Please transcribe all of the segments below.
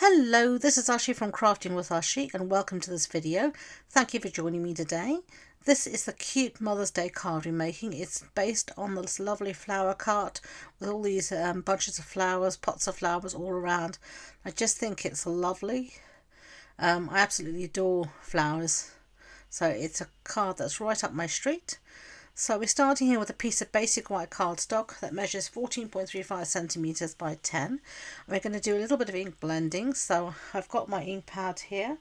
Hello, this is Ashee from Crafting with Ashee and welcome to this video. Thank you for joining me today. This is the cute Mother's Day card we're making. It's based on this lovely flower cart with all these bunches of flowers, pots of flowers all around. I just think it's lovely. I absolutely adore flowers. So it's a card that's right up my street. So we're starting here with a piece of basic white cardstock that measures 14.35 centimeters by 10. We're going to do a little bit of ink blending. So I've got my ink pad here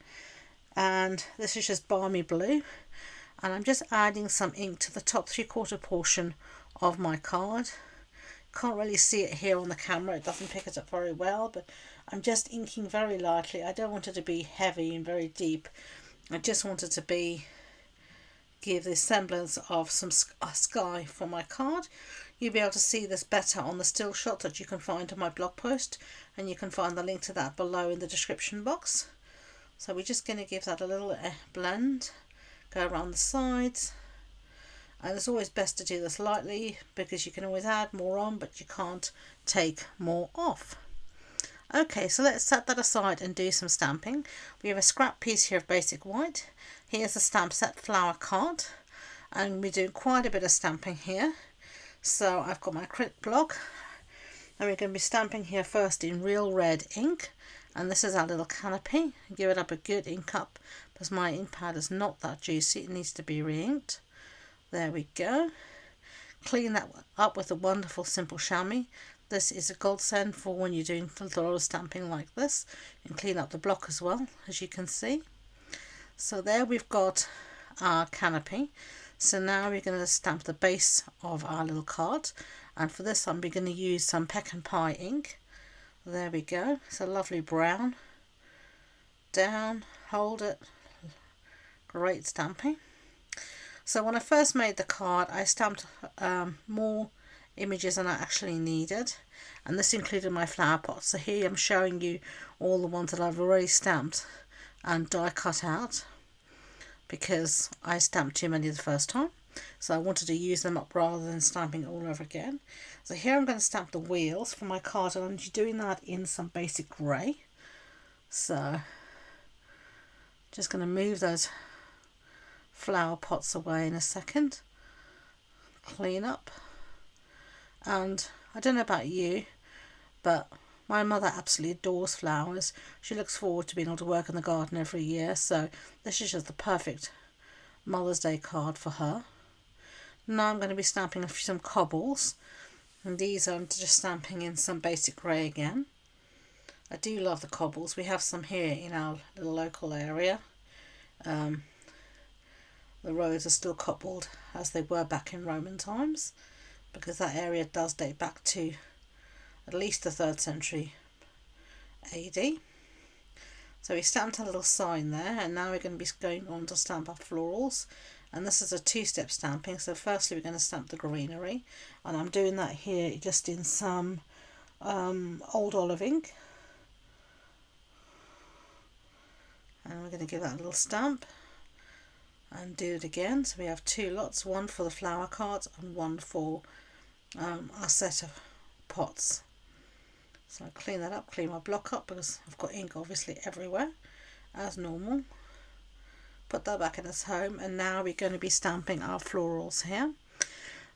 and this is just balmy blue, and I'm just adding some ink to the top 3/4 portion of my card. Can't really see it here on the camera, it doesn't pick it up very well, but I'm just inking very lightly. I don't want it to be heavy and very deep. I just want it to give the semblance of some sky for my card. You'll be able to see this better on the still shot that you can find on my blog post, and you can find the link to that below in the description box. So we're just going to give that a little blend, go around the sides, and it's always best to do this lightly because you can always add more on but you can't take more off. Okay, so let's set that aside and do some stamping. We have a scrap piece here of basic white. Here's a stamp set flower card, and we're doing quite a bit of stamping here. So I've got my acrylic block, and we're going to be stamping here first in real red ink, and this is our little canopy. Give it up a good ink up because my ink pad is not that juicy, it needs to be re-inked. There we go. Clean that up with a wonderful simple chamois. This is a godsend for when you're doing a lot of stamping like this, and clean up the block as well, as you can see. So there we've got our canopy. So now we're going to stamp the base of our little card, and for this I'm going to use some Pecan Pie ink. There we go. It's a lovely brown. Down, hold it. Great stamping. So when I first made the card, I stamped more images than I actually needed, and this included my flower pots. So here I'm showing you all the ones that I've already stamped and die cut out because I stamped too many the first time, so I wanted to use them up rather than stamping it all over again. So here I'm going to stamp the wheels for my card, and I'm doing that in some basic grey. So just going to move those flower pots away in a second, clean up. And I don't know about you, but my mother absolutely adores flowers. She looks forward to being able to work in the garden every year, so this is just the perfect Mother's Day card for her. Now I'm going to be stamping some cobbles, and these I'm just stamping in some basic grey again. I do love the cobbles. We have some here in our little local area. The roads are still cobbled as they were back in Roman times, because that area does date back to at least the 3rd century AD. So we stamped a little sign there, and now we're going to be going on to stamp our florals, and this is a 2-step stamping. So firstly we're going to stamp the greenery, and I'm doing that here just in some old olive ink, and we're going to give that a little stamp and do it again. So we have 2 lots, one for the flower cards and one for our set of pots. So I clean that up, clean my block up because I've got ink obviously everywhere as normal. Put that back in its home, and now we're going to be stamping our florals here.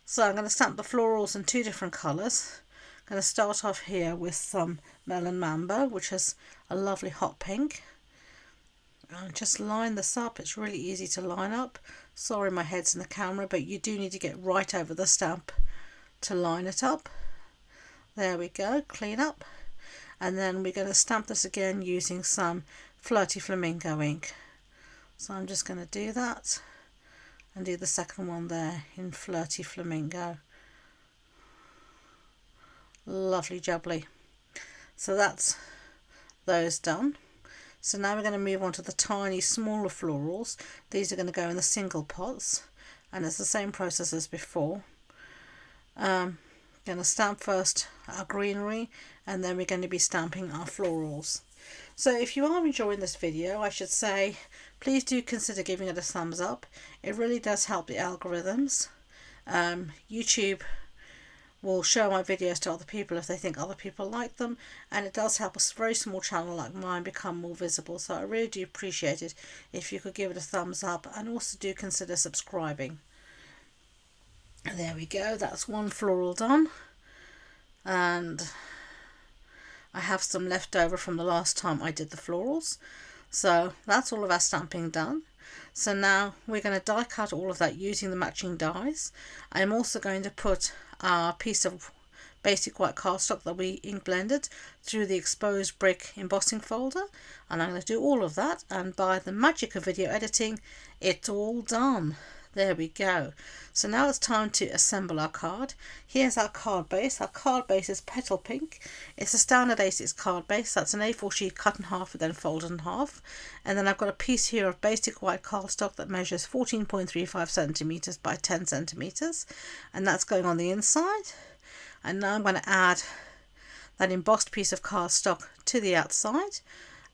So I'm going to stamp the florals in 2 different colours. I'm going to start off here with some Melon Mambo, which is a lovely hot pink. And just line this up. It's really easy to line up. Sorry my head's in the camera, but you do need to get right over the stamp to line it up. There we go, clean up. And then we're going to stamp this again using some Flirty Flamingo ink. So I'm just going to do that and do the second one there in Flirty Flamingo. Lovely jubbly. So that's those done. So now we're going to move on to the tiny smaller florals. These are going to go in the single pots, and it's the same process as before. Going to stamp first our greenery, and then we're going to be stamping our florals. So if you are enjoying this video, I should say please do consider giving it a thumbs up. It really does help the algorithms. YouTube will show my videos to other people if they think other people like them, and it does help a very small channel like mine become more visible. So I really do appreciate it if you could give it a thumbs up, and also do consider subscribing. There we go, that's one floral done, and I have some left over from the last time I did the florals. So that's all of our stamping done. So now we're going to die cut all of that using the matching dies. I'm also going to put our piece of basic white cardstock that we ink blended through the exposed brick embossing folder, and I'm going to do all of that, and by the magic of video editing, it's all done. There we go. So now it's time to assemble our card. Here's our card base. Our card base is petal pink. It's a standard A6 card base. That's an A4 sheet cut in half and then folded in half. And then I've got a piece here of basic white cardstock that measures 14.35 centimeters by 10 centimeters, and that's going on the inside. And now I'm going to add that embossed piece of cardstock to the outside,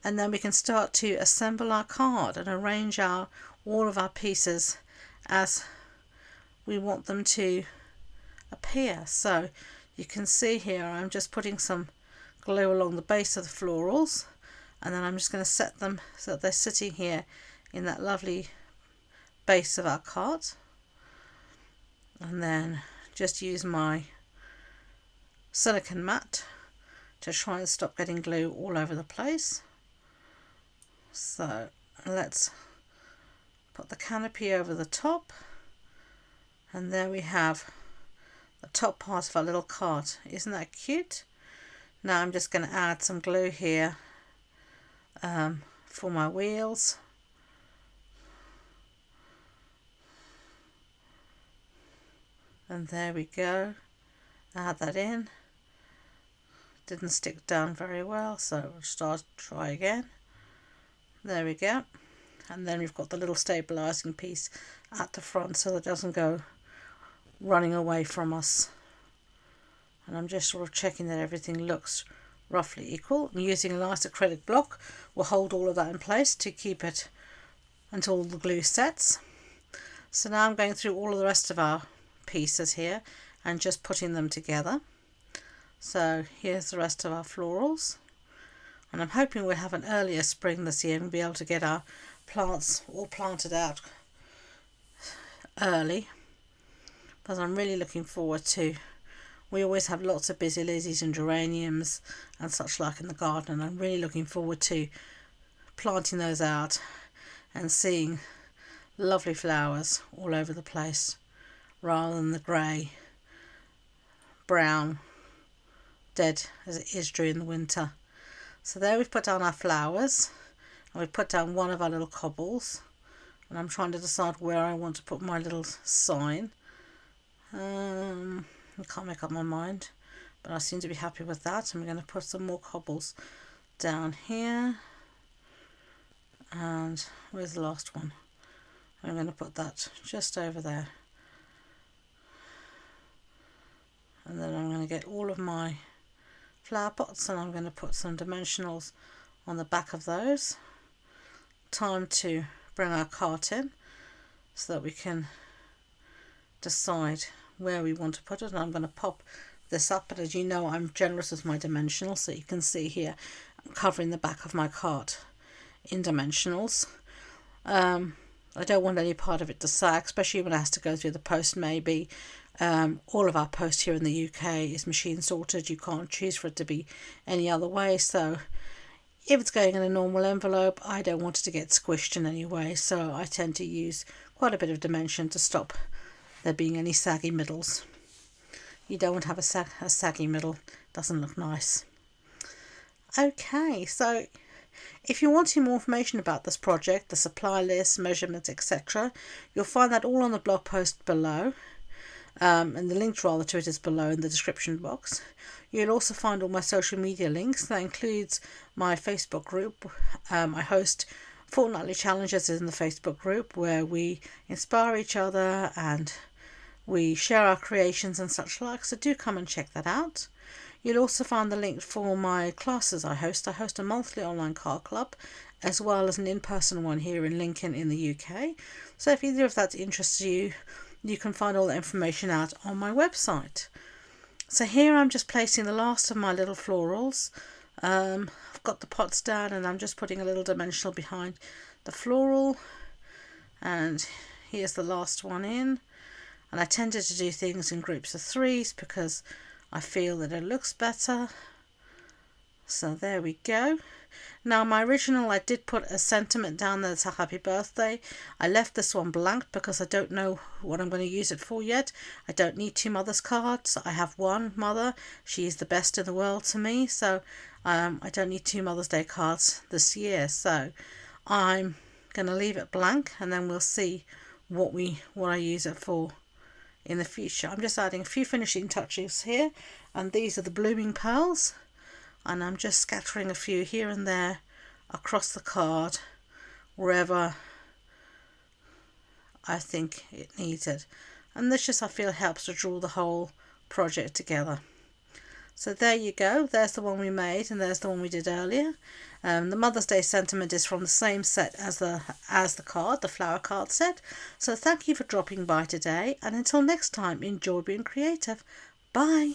and then we can start to assemble our card and arrange all of our pieces as we want them to appear. So you can see here I'm just putting some glue along the base of the florals, and then I'm just going to set them so that they're sitting here in that lovely base of our card, and then just use my silicone mat to try and stop getting glue all over the place. So let's put the canopy over the top, and there we have the top part of our little card. Isn't that cute? Now I'm just going to add some glue here for my wheels. And there we go. Add that in. Didn't stick down very well, so we'll try again. There we go. And then we've got the little stabilizing piece at the front so that it doesn't go running away from us. And I'm just sort of checking that everything looks roughly equal, and using a nice acrylic block will hold all of that in place to keep it until the glue sets. So now I'm going through all of the rest of our pieces here and just putting them together. So here's the rest of our florals, and I'm hoping we'll have an earlier spring this year and be able to get our plants all planted out early, but I'm really looking forward to. We always have lots of busy lizzies and geraniums and such like in the garden, and I'm really looking forward to planting those out and seeing lovely flowers all over the place rather than the grey, brown, dead as it is during the winter. So there we've put down our flowers, and we've put down one of our little cobbles, and I'm trying to decide where I want to put my little sign. I can't make up my mind, but I seem to be happy with that. And we're going to put some more cobbles down here, and where's the last one? I'm going to put that just over there, and then I'm going to get all of my flower pots, and I'm going to put some dimensionals on the back of those. Time to bring our cart in so that we can decide where we want to put it. And I'm going to pop this up, but as you know, I'm generous with my dimensionals, so you can see here I'm covering the back of my cart in dimensionals. I don't want any part of it to sag, especially when it has to go through the post maybe. All of our post here in the UK is machine sorted. You can't choose for it to be any other way, so if it's going in a normal envelope, I don't want it to get squished in any way, so I tend to use quite a bit of dimension to stop there being any saggy middles. You don't want to have a saggy middle, doesn't look nice. Okay, so if you want more information about this project, the supply list, measurements, etc., you'll find that all on the blog post below. And the link rather to it is below in the description box. You'll also find all my social media links. That includes my Facebook group. I host fortnightly challenges in the Facebook group where we inspire each other and we share our creations and such like, so do come and check that out. You'll also find the link for my classes I host. I host a monthly online card club as well as an in-person one here in Lincoln in the UK. So if either of that interests you, you can find all the information out on my website. So here I'm just placing the last of my little florals. I've got the pots down and I'm just putting a little dimensional behind the floral, and here's the last one in. And I tended to do things in groups of 3s because I feel that it looks better. So there we go. Now my original, I did put a sentiment down there that's a happy birthday. I left this one blank because I don't know what I'm going to use it for yet. I don't need 2 mothers cards. I have one mother. She is the best in the world to me. So I don't need 2 Mother's Day cards this year. So I'm going to leave it blank, and then we'll see what I use it for in the future. I'm just adding a few finishing touches here, and these are the blooming pearls. And I'm just scattering a few here and there across the card wherever I think it needs it. And this just, I feel, helps to draw the whole project together. So there you go. There's the one we made, and there's the one we did earlier. The Mother's Day sentiment is from the same set as the card, the flower card set. So thank you for dropping by today, and until next time, enjoy being creative. Bye.